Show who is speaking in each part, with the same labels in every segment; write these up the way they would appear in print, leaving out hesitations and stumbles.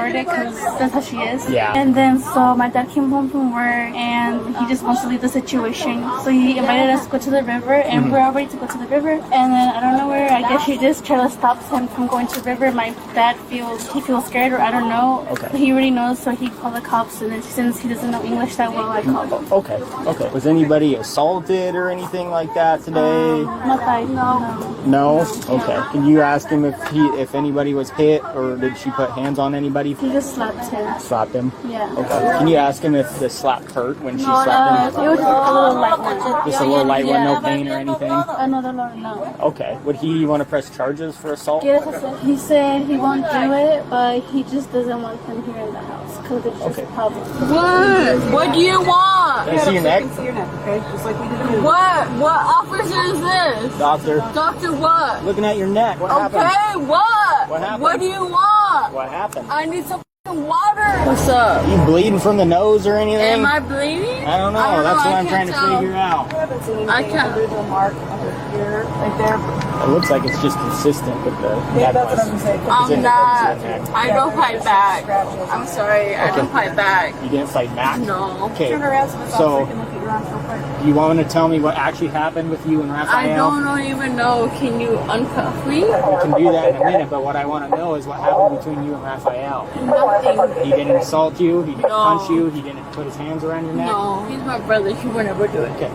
Speaker 1: extroverted because that's how she is.
Speaker 2: Yeah.
Speaker 1: And then so my dad came home from work and he just wants to leave the situation. So he invited us to go to the river and we're all ready to go to the river. And then I don't know where, I guess she just tried to stop him from going to the river. My dad feels scared, or I don't know.
Speaker 2: Okay.
Speaker 1: He already knows, so he called the cops, and then since he doesn't know English that well, I called him.
Speaker 2: Okay. Was anybody assaulted or anything like that today?
Speaker 1: Not that I know.
Speaker 2: No? Okay. Can you ask him if anybody was hit, or did she put hands on anybody?
Speaker 1: He just slapped him.
Speaker 2: Slapped him?
Speaker 1: Yeah.
Speaker 2: Okay. Can you ask him if the slap hurt when she slapped him?
Speaker 1: It was just a little light one.
Speaker 2: Just a little light one, no pain or anything?
Speaker 1: No.
Speaker 2: Okay. Would he want to press charges for assault?
Speaker 1: Yes, he said he won't do it, but he just doesn't want them here in the house because it's just public.
Speaker 3: What do you want?
Speaker 2: Can I see your neck?
Speaker 4: Okay, just like we did in
Speaker 3: What officer is this?
Speaker 2: Doctor.
Speaker 3: Doctor what?
Speaker 2: Looking at your neck. What happened?
Speaker 3: Okay, what?
Speaker 2: What happened?
Speaker 3: What do you want?
Speaker 2: What happened?
Speaker 3: I need some water. What's up?
Speaker 2: You bleeding from the nose or anything?
Speaker 3: Am I bleeding?
Speaker 2: I don't know. That's what I'm trying to figure out.
Speaker 4: I haven't seen
Speaker 3: I
Speaker 4: anything
Speaker 3: can't.
Speaker 4: under the mark under here, right there.
Speaker 2: It looks like it's just consistent with the
Speaker 4: Yeah,
Speaker 2: necklace.
Speaker 4: that's what I'm gonna say.
Speaker 3: I'm not. I don't fight back. I'm sorry. I don't fight back.
Speaker 2: You didn't fight back?
Speaker 3: No.
Speaker 2: Okay.
Speaker 4: Turn around so this
Speaker 2: So-
Speaker 4: officer can look at your arms real quick.
Speaker 2: Do you want to tell me what actually happened with you and
Speaker 3: I
Speaker 2: Raphael?
Speaker 3: don't even know. Can you uncuff me?
Speaker 2: We can do that in a minute, but what I want to know is what happened between you and Raphael.
Speaker 3: Nothing.
Speaker 2: He didn't assault you, he didn't
Speaker 3: No.
Speaker 2: punch you, he didn't put his hands around your neck?
Speaker 3: No. He's my brother. He would never do it.
Speaker 2: Okay.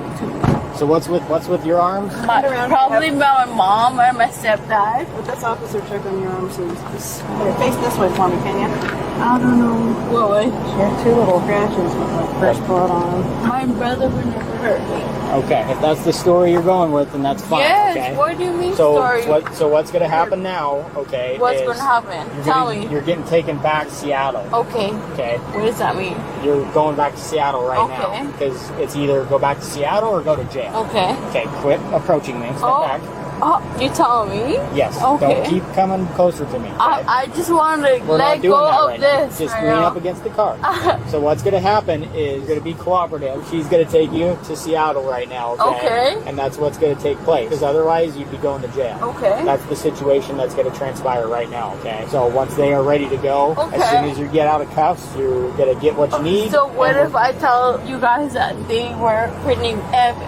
Speaker 2: So what's with your arms?
Speaker 3: Probably my mom or my stepdad.
Speaker 4: Let this officer check on your arms. So just face this way for me, can you?
Speaker 1: I don't know.
Speaker 3: What way?
Speaker 4: She has two little scratches with like fresh blood on them.
Speaker 3: My brother would never hurt me.
Speaker 2: Okay, if that's the story you're going with, then that's fine.
Speaker 3: Yes.
Speaker 2: Okay.
Speaker 3: What do you mean
Speaker 2: So
Speaker 3: story?
Speaker 2: what's going to happen now? Okay.
Speaker 3: What's
Speaker 2: is
Speaker 3: going to happen? Tell me.
Speaker 2: You're getting taken back to Seattle.
Speaker 3: Okay.
Speaker 2: Okay.
Speaker 3: What does that mean?
Speaker 2: You're going back to Seattle right
Speaker 3: Okay.
Speaker 2: now because it's either go back to Seattle or go to jail.
Speaker 3: Okay.
Speaker 2: Okay. Quit approaching me. Step back.
Speaker 3: Oh, you telling me?
Speaker 2: Yes.
Speaker 3: Okay.
Speaker 2: Don't keep coming closer to me. Okay?
Speaker 3: I just want to
Speaker 2: We're
Speaker 3: let
Speaker 2: not doing
Speaker 3: go
Speaker 2: that
Speaker 3: of
Speaker 2: right now.
Speaker 3: this.
Speaker 2: Just
Speaker 3: right
Speaker 2: lean
Speaker 3: now.
Speaker 2: up against the car. So what's going to happen is you're going to be cooperative. She's going to take you to Seattle right now, okay?
Speaker 3: Okay.
Speaker 2: And that's what's going to take place. Because otherwise, you'd be going to jail.
Speaker 3: Okay.
Speaker 2: That's the situation that's going to transpire right now, okay? So once they are ready to go,
Speaker 3: Okay.
Speaker 2: as soon as you get out of cuffs, you're going to get what you need.
Speaker 3: So what
Speaker 2: and
Speaker 3: if I tell you guys that they were pretty,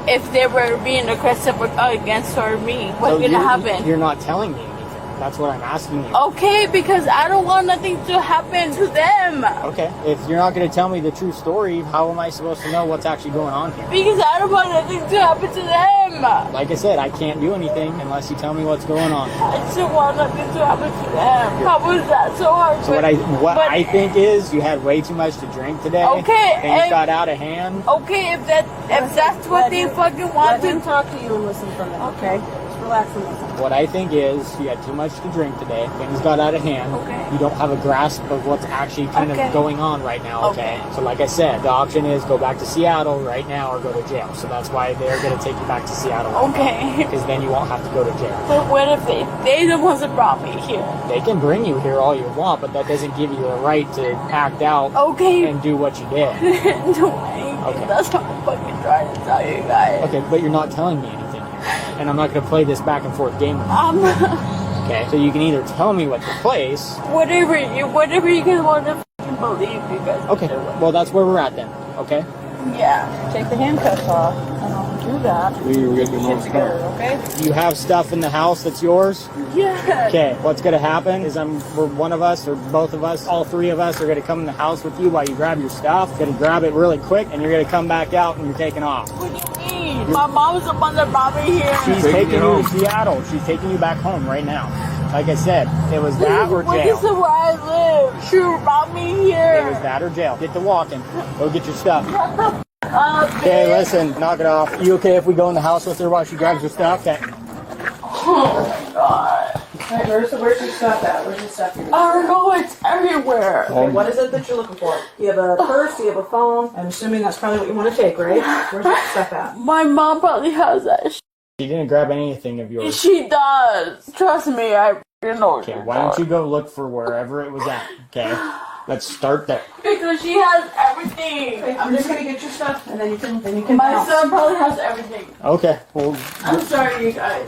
Speaker 3: if they were being aggressive against or me, what's going to happen?
Speaker 2: You're not telling me anything. That's what I'm asking you.
Speaker 3: Okay, because I don't want nothing to happen to them.
Speaker 2: Okay. If you're not going to tell me the true story, how am I supposed to know what's actually going on here?
Speaker 3: Because I don't want nothing to happen to them.
Speaker 2: Like I said, I can't do anything unless you tell me what's going on.
Speaker 3: I just want nothing to happen to them. How was that so hard?
Speaker 2: So what I think is you had way too much to drink today.
Speaker 3: Okay,
Speaker 2: Things
Speaker 3: and-
Speaker 2: got out of hand.
Speaker 3: Okay, if that's what they fucking
Speaker 4: Let
Speaker 3: want
Speaker 4: him
Speaker 3: to.
Speaker 4: talk to you and listen from it, okay? Just relax and listen.
Speaker 2: What I think is you had too much to drink today. Things got out of hand.
Speaker 3: Okay.
Speaker 2: You don't have a grasp of what's actually kind
Speaker 3: Okay.
Speaker 2: of going on right now, okay?
Speaker 3: Okay.
Speaker 2: So like I said, the option is go back to Seattle right now or go to jail. So that's why they're going to take you back to Seattle.
Speaker 3: Okay.
Speaker 2: Because then you won't have to go to jail.
Speaker 3: But what if they the ones that brought me here?
Speaker 2: They can bring you here all you want, but that doesn't give you a right to act out
Speaker 3: Okay.
Speaker 2: and do what you did.
Speaker 3: No way.
Speaker 2: Okay.
Speaker 3: That's what I'm fucking trying to tell you guys.
Speaker 2: Okay, but you're not telling me anything here. And I'm not going to play this back and forth game with you. Okay, so you can either tell me what took place.
Speaker 3: whatever you guys want to fucking believe, you guys.
Speaker 2: Okay, well that's where we're at then. Okay.
Speaker 3: Yeah.
Speaker 4: Take the handcuffs off, and I'll do that. Okay?
Speaker 2: Do you have stuff in the house that's yours?
Speaker 3: Yeah.
Speaker 2: Okay. What's going to happen is we're one of us or both of us, all three of us are going to come in the house with you while you grab your stuff. Going to grab it really quick, and you're going to come back out and you're taking off.
Speaker 3: What do you mean? My mom's the one that brought me here.
Speaker 2: She's taking you to Seattle. She's taking you back home right now. Like I said, it was that or
Speaker 3: What is
Speaker 2: jail.
Speaker 3: the where I live? She brought me
Speaker 2: It
Speaker 3: here.
Speaker 2: was that or jail. Get to walking. Go get your stuff.
Speaker 3: Okay.
Speaker 2: Okay, listen, knock it off. You okay if we go in the house with her while she grabs her stuff? Okay.
Speaker 3: Oh my god.
Speaker 4: Hey, Marissa, where's your stuff at? Where's your stuff?
Speaker 3: I don't know, it's everywhere.
Speaker 4: Okay, what is it that you're looking for? You have a purse, you have a phone. I'm assuming that's probably what you want to take, right? Where's your stuff at?
Speaker 3: My mom probably has that.
Speaker 2: She didn't grab anything of yours.
Speaker 3: She does. Trust me, I know.
Speaker 2: Okay, why don't you go look for wherever it was at, okay? Let's start there.
Speaker 3: Because she has everything.
Speaker 4: Okay, I'm just gonna get your stuff, and then you can.
Speaker 3: My
Speaker 4: bounce.
Speaker 3: son probably has everything.
Speaker 2: Okay, well,
Speaker 3: I'm sorry, you guys.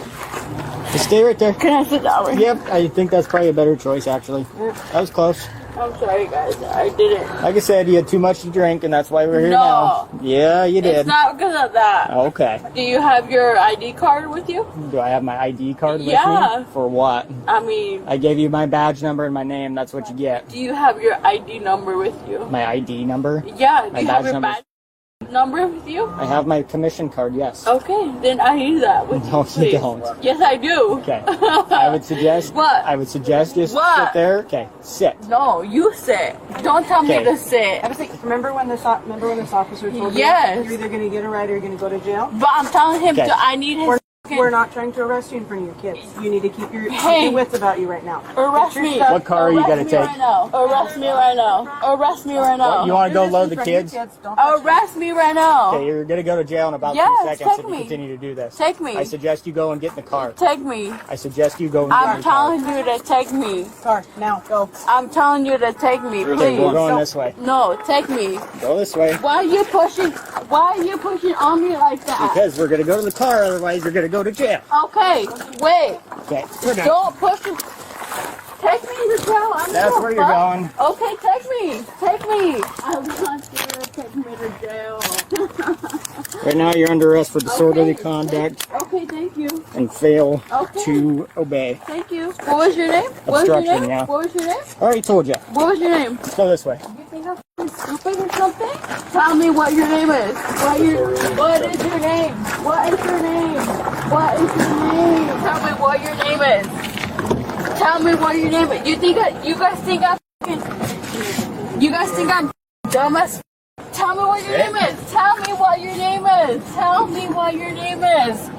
Speaker 2: just stay right there.
Speaker 3: Can I sit down right here?
Speaker 2: Yep, I think that's probably a better choice, actually. That was close.
Speaker 3: I'm sorry, guys. I didn't.
Speaker 2: Like I said, you had too much to drink, and that's why we're here now. Yeah, you did.
Speaker 3: It's not because of that.
Speaker 2: Okay.
Speaker 3: Do you have your ID card with you?
Speaker 2: Do I have my ID card with
Speaker 3: Yeah.
Speaker 2: me? For what?
Speaker 3: I mean,
Speaker 2: I gave you my badge number and my name. That's what you get.
Speaker 3: do you have your ID number with you?
Speaker 2: My ID number?
Speaker 3: Yeah. Do
Speaker 2: My
Speaker 3: you have
Speaker 2: badge
Speaker 3: your
Speaker 2: number?
Speaker 3: badge number with you?
Speaker 2: I have my commission card, yes.
Speaker 3: Okay, then I need that with
Speaker 2: No,
Speaker 3: you, please.
Speaker 2: you don't.
Speaker 3: Yes, I do.
Speaker 2: Okay. I would suggest.
Speaker 3: What?
Speaker 2: I would suggest just
Speaker 3: What?
Speaker 2: sit there. Okay, sit.
Speaker 3: No, you sit. Don't tell me
Speaker 2: Okay.
Speaker 3: to sit.
Speaker 4: I was thinking, remember when this officer told
Speaker 3: Yes.
Speaker 4: you you're either going to get a ride or you're going to go to jail?
Speaker 3: But I'm telling him
Speaker 2: Okay.
Speaker 3: I need his
Speaker 4: We're not trying to arrest you in front of your kids. You need to keep your wits about you right now.
Speaker 3: arrest
Speaker 4: Get your
Speaker 3: me.
Speaker 4: stuff-
Speaker 2: What car are you
Speaker 3: Arrest
Speaker 2: gonna
Speaker 3: me
Speaker 2: take?
Speaker 3: Right now. Arrest me right now. Arrest me right now.
Speaker 2: You want to go load the
Speaker 4: In front of your
Speaker 2: kids?
Speaker 4: Don't touch them.
Speaker 3: Arrest me right now.
Speaker 2: Okay, you're gonna go to jail in about
Speaker 3: Yes,
Speaker 2: 2 seconds
Speaker 3: take
Speaker 2: if you
Speaker 3: me.
Speaker 2: continue to do this.
Speaker 3: Take me.
Speaker 2: I suggest you go and get in the car.
Speaker 3: Take me.
Speaker 2: I suggest you go and get in
Speaker 3: I'm
Speaker 2: the car.
Speaker 3: telling you to take me.
Speaker 4: Car, now, go.
Speaker 3: I'm telling you to take me,
Speaker 2: Okay,
Speaker 3: please.
Speaker 2: we're going this way.
Speaker 3: No, take me.
Speaker 2: Go this way.
Speaker 3: Why are you pushing? Why are you pushing on me like that?
Speaker 2: Because we're gonna go to the car, otherwise you're gonna go to jail.
Speaker 3: Okay, wait.
Speaker 2: Okay, we're done.
Speaker 3: Don't push me. Take me to jail. I'm
Speaker 2: That's
Speaker 3: gonna
Speaker 2: where you're
Speaker 3: fuck.
Speaker 2: going.
Speaker 3: Okay, take me. Take me. I want you to take me to jail.
Speaker 2: Right now you're under arrest for disorderly conduct
Speaker 3: Okay, thank you.
Speaker 2: and fail
Speaker 3: Okay.
Speaker 2: to obey.
Speaker 3: Thank you. What was your name? What was your
Speaker 2: Obstruction,
Speaker 3: name?
Speaker 2: yeah.
Speaker 3: What was your name?
Speaker 2: I already told you.
Speaker 3: What was your name?
Speaker 2: Let's go this way.
Speaker 3: You think I'm f***ing stupid or something? Tell me what your name is. What is your name? What is your name? What is your name? Tell me what your name is. Tell me what your name is. You guys think I'm dumb as f***? Tell me what your name is. Tell me what your name is. Tell me what your name is.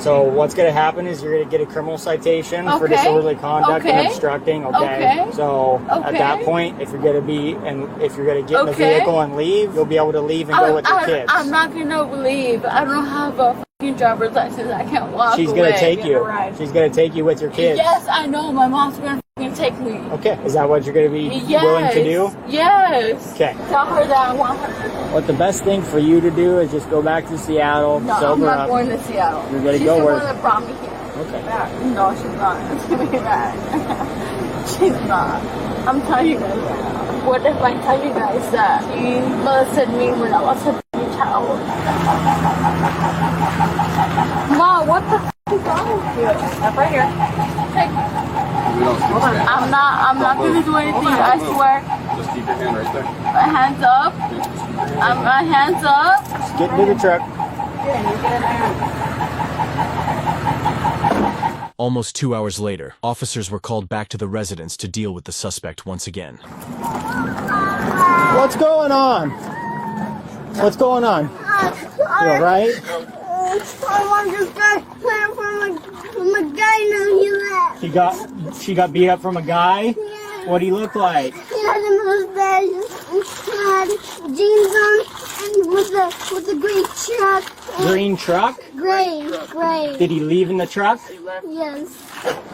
Speaker 2: So what's going to happen is you're going to get a criminal citation for
Speaker 3: Okay.
Speaker 2: disorderly conduct
Speaker 3: Okay.
Speaker 2: and obstructing. Okay.
Speaker 3: Okay.
Speaker 2: So at
Speaker 3: Okay.
Speaker 2: that point, if you're going to get in the
Speaker 3: Okay.
Speaker 2: vehicle and leave, you'll be able to leave and go with your kids.
Speaker 3: I'm not gonna leave. I don't have a fucking driver's license. I can't walk
Speaker 2: She's
Speaker 3: away.
Speaker 2: going to take
Speaker 4: Get
Speaker 2: you.
Speaker 4: a ride.
Speaker 2: She's going to take you with your kids.
Speaker 3: Yes, I know. My mom's gonna fucking take me.
Speaker 2: Okay. Is that what you're going to be
Speaker 3: Yes.
Speaker 2: willing to do?
Speaker 3: Yes.
Speaker 2: Okay.
Speaker 3: Tell her that I want her.
Speaker 2: What the best thing for you to do is just go back to Seattle,
Speaker 3: No, I'm
Speaker 2: sober
Speaker 3: not
Speaker 2: up.
Speaker 3: going to Seattle.
Speaker 2: You're gonna
Speaker 3: she's
Speaker 2: go
Speaker 3: the
Speaker 2: where-
Speaker 3: one that brought me here.
Speaker 2: Okay.
Speaker 3: No, she's not. Give me that. She's not. I'm telling you guys right now. What if I tell you guys that she molested me when I was a child? Mom, what the f is wrong with you?
Speaker 4: Up right here.
Speaker 3: Take me.
Speaker 4: Hold on.
Speaker 3: I'm not gonna do anything. I swear.
Speaker 5: Just keep your hand right there.
Speaker 3: My hands up. My hands up.
Speaker 2: Just get into the truck.
Speaker 6: Almost 2 hours later, officers were called back to the residence to deal with the suspect once again.
Speaker 2: What's going on? What's going on? You all right?
Speaker 7: I want to start playing from a guy now he left.
Speaker 2: She got beat up from a guy?
Speaker 7: Yeah.
Speaker 2: What'd he look like?
Speaker 7: He had a mustache and had jeans on and with a gray truck.
Speaker 2: Green truck?
Speaker 7: Gray.
Speaker 2: Did he leave in the truck?
Speaker 7: Yes.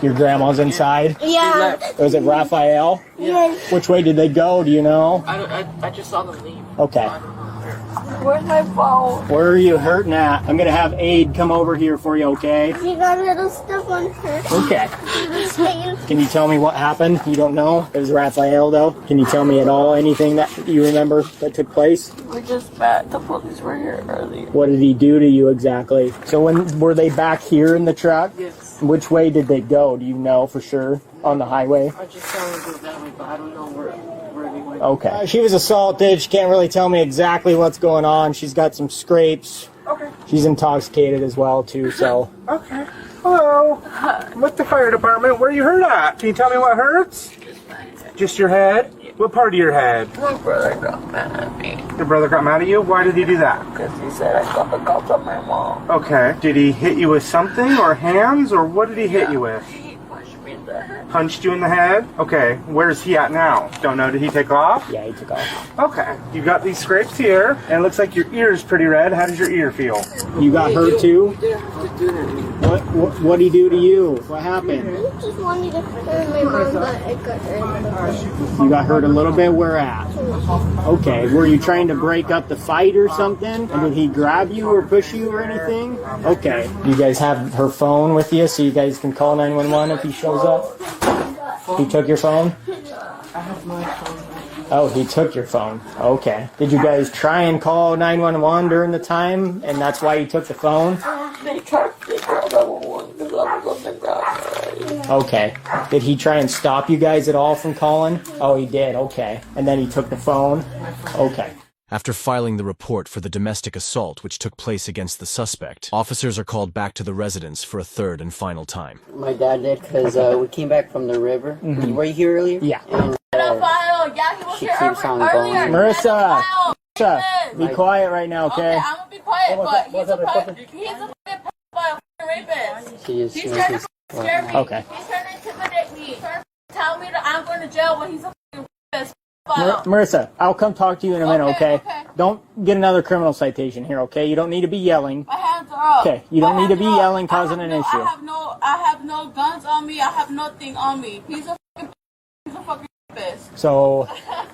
Speaker 2: Your grandma's inside?
Speaker 7: Yeah.
Speaker 2: Was it Raphael?
Speaker 7: Yes.
Speaker 2: Which way did they go? Do you know?
Speaker 3: I just saw them leave.
Speaker 2: Okay.
Speaker 3: Where's my phone?
Speaker 2: Where are you hurting at? I'm gonna have Aid come over here for you, okay?
Speaker 7: She got little stuff on her.
Speaker 2: Okay.
Speaker 7: Little stains.
Speaker 2: Can you tell me what happened? You don't know? It was Raphael, though. Can you tell me at all anything that you remember that took place?
Speaker 3: We just met. The police were here earlier.
Speaker 2: What did he do to you exactly? So when were they back here in the truck?
Speaker 3: Yes.
Speaker 2: Which way did they go? Do you know for sure? On the highway?
Speaker 3: I just saw them go that way, but I don't know where they went.
Speaker 2: Okay. She was assaulted. She can't really tell me exactly what's going on. She's got some scrapes.
Speaker 8: Okay.
Speaker 2: She's intoxicated as well, too, so.
Speaker 8: Okay. Hello. I'm with the fire department. Where are you hurt at? Can you tell me what hurts? Just your head? What part of your head?
Speaker 3: My brother got mad at me
Speaker 8: Your brother got mad at you? Why did he do that?
Speaker 3: because he said I got the cops on my mom.
Speaker 8: Okay. Did he hit you with something or hands or what did he hit you with?
Speaker 3: He pushed me in the head.
Speaker 8: Punched you in the head? Okay. Where's he at now? Don't know. Did he take off?
Speaker 2: Yeah, he took off.
Speaker 8: Okay. You got these scrapes here and it looks like your ear is pretty red. How does your ear feel?
Speaker 2: You got hurt, too?
Speaker 3: You didn't have to do that to me.
Speaker 2: What'd he do to you? What happened?
Speaker 7: I just wanted to hurt my mom, but I got hurt.
Speaker 2: You got hurt a little bit? Where at? Okay. Were you trying to break up the fight or something? And did he grab you or push you or anything? Okay. You guys have her phone with you so you guys can call 911 if he shows up? He took your phone?
Speaker 4: I have my phone.
Speaker 2: Oh, he took your phone. Okay. Did you guys try and call 911 during the time, and that's why he took the phone?
Speaker 3: They tried to call 911 because I was on the ground.
Speaker 2: Okay. Did he try and stop you guys at all from calling? Oh, he did. Okay. And then he took the phone? Okay.
Speaker 6: After filing the report for the domestic assault which took place against the suspect, officers are called back to the residence for a third and final time.
Speaker 5: My dad did because we came back from the river. Were you here earlier?
Speaker 2: Yeah.
Speaker 5: And,
Speaker 3: Yeah, he was
Speaker 5: she
Speaker 3: here
Speaker 5: keeps on
Speaker 3: earlier.
Speaker 5: going.
Speaker 2: Marissa! Marissa, be quiet right now, okay?
Speaker 3: I'm gonna be quiet, but he's a fucking rapist.
Speaker 5: She is.
Speaker 3: He's trying to scare me.
Speaker 2: Okay.
Speaker 3: He's trying to intimidate me. He's trying to tell me that I'm going to jail when he's a fucking rapist.
Speaker 2: Marissa, I'll come talk to you in a minute, okay?
Speaker 3: Okay.
Speaker 2: Don't get another criminal citation here, okay? You don't need to be yelling.
Speaker 3: My hands are up.
Speaker 2: Okay, you don't need to be yelling, causing an issue.
Speaker 3: I have no guns on me. I have nothing on me. He's a fucking rapist.
Speaker 2: So,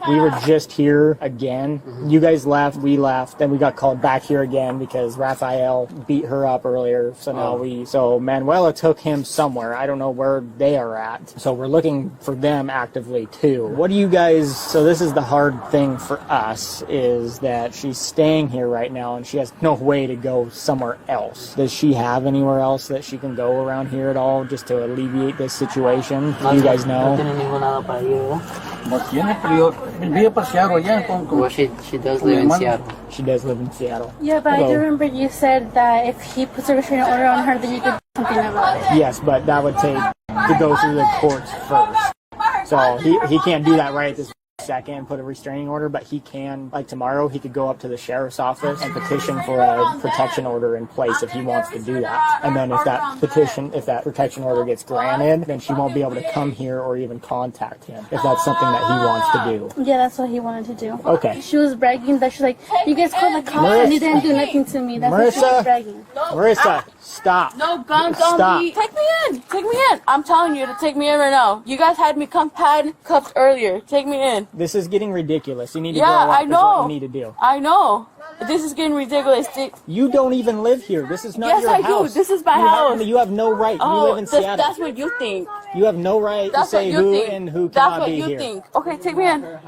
Speaker 2: we were just here again. You guys left, we left, then we got called back here again because Raphael beat her up earlier. So now so Manuela took him somewhere. I don't know where they are at. So we're looking for them actively too. What do you guys, so this is the hard thing for us, is that she's staying here right now and she has no way to go somewhere else. Does she have anywhere else that she can go around here at all just to alleviate this situation? Do you guys know?
Speaker 5: No tiene ningún lado para ir, ¿verdad?
Speaker 9: No tiene, pero yo vivía paseado allá con
Speaker 5: Well, she does live in Seattle.
Speaker 2: She does live in Seattle.
Speaker 1: Yeah, but I do remember you said that if he puts a restraining order on her, then you could do something about it.
Speaker 2: Yes, but that would take to go through the courts first. So he can't do that right at this second and put a restraining order, but he can, like tomorrow, he could go up to the sheriff's office and petition for a protection order in place if he wants to do that. And then if that protection order gets granted, then she won't be able to come here or even contact him if that's something that he wants to do.
Speaker 1: Yeah, that's what he wanted to do.
Speaker 2: Okay.
Speaker 1: She was bragging that she's like, you guys called the cops and you didn't do nothing to me. That's what she was bragging.
Speaker 2: Marissa, stop.
Speaker 3: No guns
Speaker 2: Stop.
Speaker 3: on me. Take me in. Take me in. I'm telling you to take me in right now. You guys had me handcuffed earlier. Take me in.
Speaker 2: This is getting ridiculous. You need to go
Speaker 3: Yeah,
Speaker 2: up.
Speaker 3: I
Speaker 2: Is
Speaker 3: know.
Speaker 2: what you need to do.
Speaker 3: I know. This is getting ridiculous.
Speaker 2: You don't even live here. This is not
Speaker 3: Yes,
Speaker 2: your
Speaker 3: I
Speaker 2: house.
Speaker 3: do. This is my
Speaker 2: You
Speaker 3: house.
Speaker 2: you have no right. You live in Seattle.
Speaker 3: That's what you think.
Speaker 2: You have no right to
Speaker 3: That's what
Speaker 2: say
Speaker 3: you
Speaker 2: who
Speaker 3: think.
Speaker 2: and who
Speaker 3: That's
Speaker 2: cannot
Speaker 3: what
Speaker 2: be
Speaker 3: you
Speaker 2: here.
Speaker 3: think. Okay, take me in.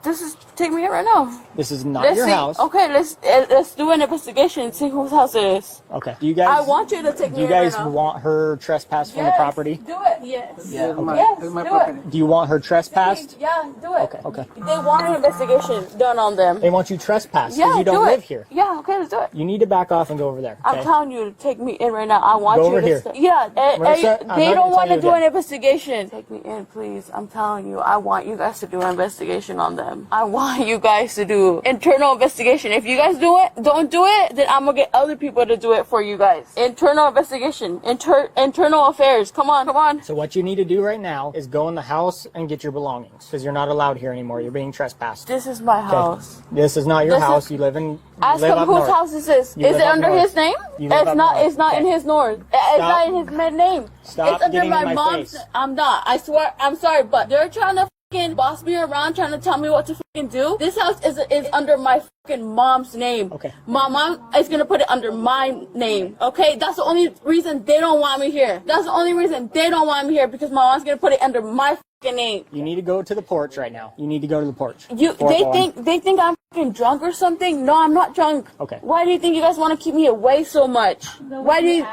Speaker 3: This is take me in right now.
Speaker 2: This is not
Speaker 3: Let's
Speaker 2: your
Speaker 3: see.
Speaker 2: house.
Speaker 3: Okay, let's do an investigation and see whose house it is.
Speaker 2: Okay. Do you guys?
Speaker 3: I want you to take
Speaker 2: Do
Speaker 3: me
Speaker 2: you
Speaker 3: in right
Speaker 2: guys
Speaker 3: now.
Speaker 2: want her trespassed from the
Speaker 3: Yes,
Speaker 2: property?
Speaker 3: Do it. Yes.
Speaker 9: Yeah,
Speaker 3: Yes,
Speaker 9: it's my
Speaker 3: do
Speaker 9: property.
Speaker 3: it.
Speaker 2: Do you want her trespassed?
Speaker 3: Yeah, do it.
Speaker 2: Okay. Okay.
Speaker 3: They want an investigation done on them.
Speaker 2: They want you trespassed because
Speaker 3: Yeah,
Speaker 2: you don't
Speaker 3: do
Speaker 2: live
Speaker 3: it.
Speaker 2: here.
Speaker 3: Yeah, okay, let's do it.
Speaker 2: You need to back off and go over there.
Speaker 3: I'm
Speaker 2: Okay.
Speaker 3: telling you to take me in right now. I want
Speaker 2: Go
Speaker 3: you
Speaker 2: over
Speaker 3: to
Speaker 2: here.
Speaker 3: Yeah,
Speaker 2: Marissa, I'm
Speaker 3: they
Speaker 2: not
Speaker 3: don't
Speaker 2: gonna
Speaker 3: want
Speaker 2: tell
Speaker 3: to
Speaker 2: you
Speaker 3: do an
Speaker 2: again.
Speaker 3: investigation. Take me in, please. I'm telling you, I want you guys to do an investigation on them. I want you guys to do internal investigation. If you guys don't do it, then I'm gonna get other people to do it for you guys. Internal investigation, internal affairs. Come on, come on.
Speaker 2: So what you need to do right now is go in the house and get your belongings because you're not allowed here anymore. You're being trespassed.
Speaker 3: This is my
Speaker 2: Okay.
Speaker 3: house.
Speaker 2: This is not your
Speaker 3: This is-
Speaker 2: house. You live in. You
Speaker 3: Ask
Speaker 2: live
Speaker 3: him
Speaker 2: up
Speaker 3: whose
Speaker 2: north.
Speaker 3: house this is.
Speaker 2: You
Speaker 3: Is
Speaker 2: live
Speaker 3: it
Speaker 2: up
Speaker 3: under
Speaker 2: north.
Speaker 3: his name?
Speaker 2: You live
Speaker 3: It's
Speaker 2: up
Speaker 3: not.
Speaker 2: north.
Speaker 3: It's not in
Speaker 2: Okay.
Speaker 3: his north. It's
Speaker 2: Stop.
Speaker 3: not in his name.
Speaker 2: Stop
Speaker 3: It's under
Speaker 2: getting in
Speaker 3: my
Speaker 2: my
Speaker 3: mom's.
Speaker 2: face.
Speaker 3: I'm not. I swear. I'm sorry, but they're trying to fucking boss me around, trying to tell me what to fucking do. This house is under my fucking mom's name.
Speaker 2: Okay.
Speaker 3: My mom is gonna put it under my name. Okay, that's the only reason they don't want me here. That's the only reason they don't want me here because my mom's gonna put it under my fucking name.
Speaker 2: You need to go to the porch right now. You need to go to the porch.
Speaker 3: They think I'm fucking drunk or something. No, I'm not drunk.
Speaker 2: Okay.
Speaker 3: Why do you think you guys want to keep me away so much? Why do you?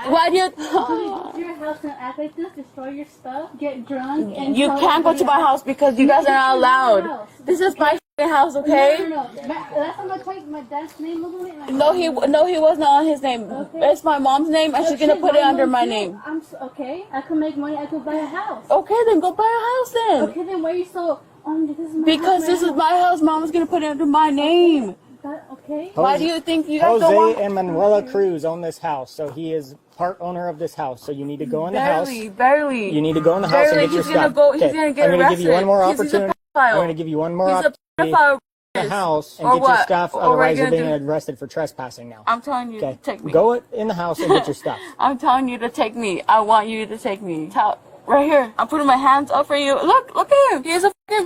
Speaker 1: Your house and act like this, destroy your stuff, get drunk, and
Speaker 3: You
Speaker 1: tell
Speaker 3: can't go to my
Speaker 1: everybody
Speaker 3: house because you guys are not allowed. This is my fucking house, okay?
Speaker 1: No. Last time I typed my dad's name over it.
Speaker 3: No, he was not on his name.
Speaker 1: Okay.
Speaker 3: It's my mom's name, and she's gonna put it under my name.
Speaker 1: Okay. I can make money. I could buy a house.
Speaker 3: Okay, then go buy a house then.
Speaker 1: Okay, then why are you so? This is my
Speaker 3: Because
Speaker 1: house,
Speaker 3: this is my house. Mom's gonna put it under my name.
Speaker 1: Okay.
Speaker 3: Why do you think you guys don't
Speaker 2: Jose
Speaker 3: want?
Speaker 2: and Manuela Cruz own this house, so he is part owner of this house. So you need to go in the house.
Speaker 3: Barely.
Speaker 2: You need to go in the house and
Speaker 3: Barely,
Speaker 2: get your
Speaker 3: he's gonna
Speaker 2: stuff.
Speaker 3: go. He's
Speaker 2: Okay.
Speaker 3: gonna get
Speaker 2: I'm going to give you one more
Speaker 3: arrested. He's a
Speaker 2: opportunity.
Speaker 3: pedophile.
Speaker 2: I'm going to give you one more
Speaker 3: He's a
Speaker 2: opportunity
Speaker 3: pedophile.
Speaker 2: in the house and
Speaker 3: Or
Speaker 2: get your
Speaker 3: what?
Speaker 2: stuff.
Speaker 3: Or
Speaker 2: Otherwise,
Speaker 3: we're
Speaker 2: you're being
Speaker 3: gonna
Speaker 2: arrested for trespassing now.
Speaker 3: I'm telling you
Speaker 2: Okay.
Speaker 3: to take me.
Speaker 2: Go in the house and get your stuff.
Speaker 3: I'm telling you to take me. I want you to take me. Right here. I'm putting my hands up for you. Look at him. He's a fucking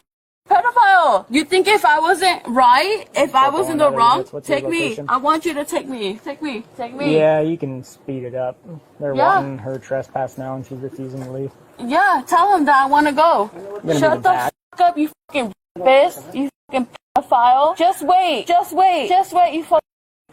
Speaker 3: pedophile. You think if I wasn't right, if I was in the wrong,
Speaker 2: What's your
Speaker 3: take me.
Speaker 2: location?
Speaker 3: I want you to take me. Take me. Take me.
Speaker 2: Yeah, you can speed it up. They're
Speaker 3: Yeah.
Speaker 2: wanting her trespass now, and she's refusing to leave.
Speaker 3: Yeah, tell him that I want to go.
Speaker 2: gonna
Speaker 3: Shut
Speaker 2: be
Speaker 3: the
Speaker 2: back.
Speaker 3: fuck up, you fucking rapist. You fucking pedophile. Just wait. Just wait. Just wait, you fucking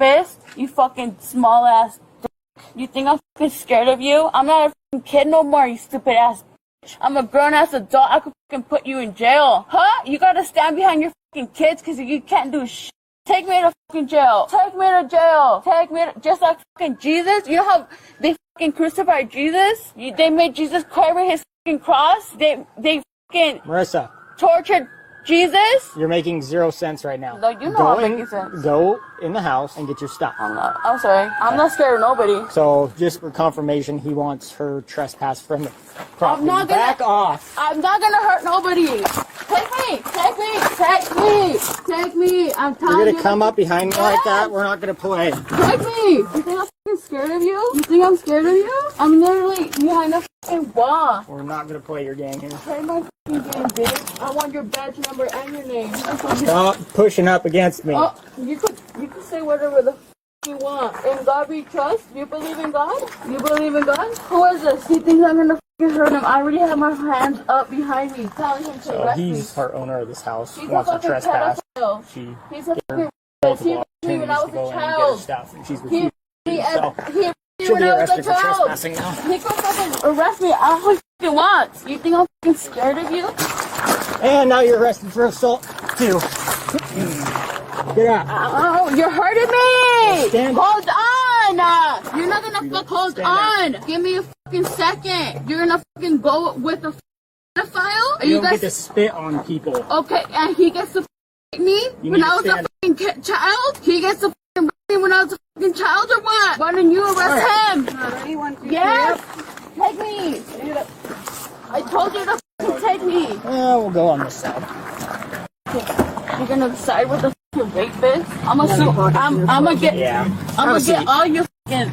Speaker 3: rapist. You fucking small ass dick. You think I'm fucking scared of you? I'm not a fucking kid no more, you stupid ass bitch. I'm a grown ass adult. I could fucking put you in jail. Huh? You gotta stand behind your fucking kids because you can't do shit. Take me to fucking jail. Take me to jail. Take me to, just like fucking Jesus. You know how they fucking crucified Jesus? They made Jesus carry his fucking cross. They fucking
Speaker 2: Marissa,
Speaker 3: tortured Jesus.
Speaker 2: you're making 0 sense right now.
Speaker 3: No, you know I'm making sense.
Speaker 2: Go in the house and get your stuff.
Speaker 3: I'm sorry. I'm not scared of nobody.
Speaker 2: So, just for confirmation, he wants her trespass from the property.
Speaker 3: not gonna-
Speaker 2: Back off.
Speaker 3: I'm not gonna hurt nobody. Take me. Take me. Take me. Take me. I'm telling you.
Speaker 2: You're gonna come up behind me like that? We're not gonna play.
Speaker 3: Take me. You think I'm fucking scared of you? You think I'm scared of you? I'm literally behind a fucking wall.
Speaker 2: We're not gonna play your game here.
Speaker 3: Play my fucking game, bitch. I want your badge number and your name.
Speaker 2: Stop pushing up against me.
Speaker 3: Oh, you could say whatever the you want. In God we trust. You believe in God? You believe in God? Who is this? He thinks I'm gonna fucking hurt him. I already have my hands up behind me, telling him to
Speaker 2: So
Speaker 3: arrest me.
Speaker 2: he's part owner of this house.
Speaker 3: He's
Speaker 2: Wants
Speaker 3: a
Speaker 2: to
Speaker 3: fucking
Speaker 2: trespass.
Speaker 3: pedophile.
Speaker 2: She
Speaker 3: He's a fucking
Speaker 2: multiple
Speaker 3: He me when I
Speaker 2: opportunities
Speaker 3: was
Speaker 2: to go
Speaker 3: a
Speaker 2: in and get her
Speaker 3: child.
Speaker 2: stuff, and she's
Speaker 3: He
Speaker 2: refusing. So
Speaker 3: he
Speaker 2: she'll
Speaker 3: when
Speaker 2: be
Speaker 3: I was a
Speaker 2: arrested for
Speaker 3: child.
Speaker 2: trespassing now.
Speaker 3: He could fucking arrest me all he fucking wants. You think I'm fucking scared of you?
Speaker 2: And now you're arrested for assault too. Get out.
Speaker 3: Oh, you're hurting me!
Speaker 2: Stand-
Speaker 3: Hold on! You're not gonna hold
Speaker 2: stand
Speaker 3: on! Give me a fucking second! You're gonna fucking go with a pedophile? Are
Speaker 2: You
Speaker 3: you
Speaker 2: don't
Speaker 3: guys
Speaker 2: get to spit on people.
Speaker 3: okay? And he gets to fucking me
Speaker 2: You
Speaker 3: when
Speaker 2: need
Speaker 3: I
Speaker 2: to
Speaker 3: was a
Speaker 2: stand-
Speaker 3: fucking child? He gets to fucking me when I was a fucking child or what? Why didn't you arrest him? Yes! Take me! I told you to fucking take me!
Speaker 2: We'll go on this side.
Speaker 3: You're gonna side with the fucking rapist? I'm gonna get
Speaker 2: Yeah.
Speaker 3: I'm gonna get all your fucking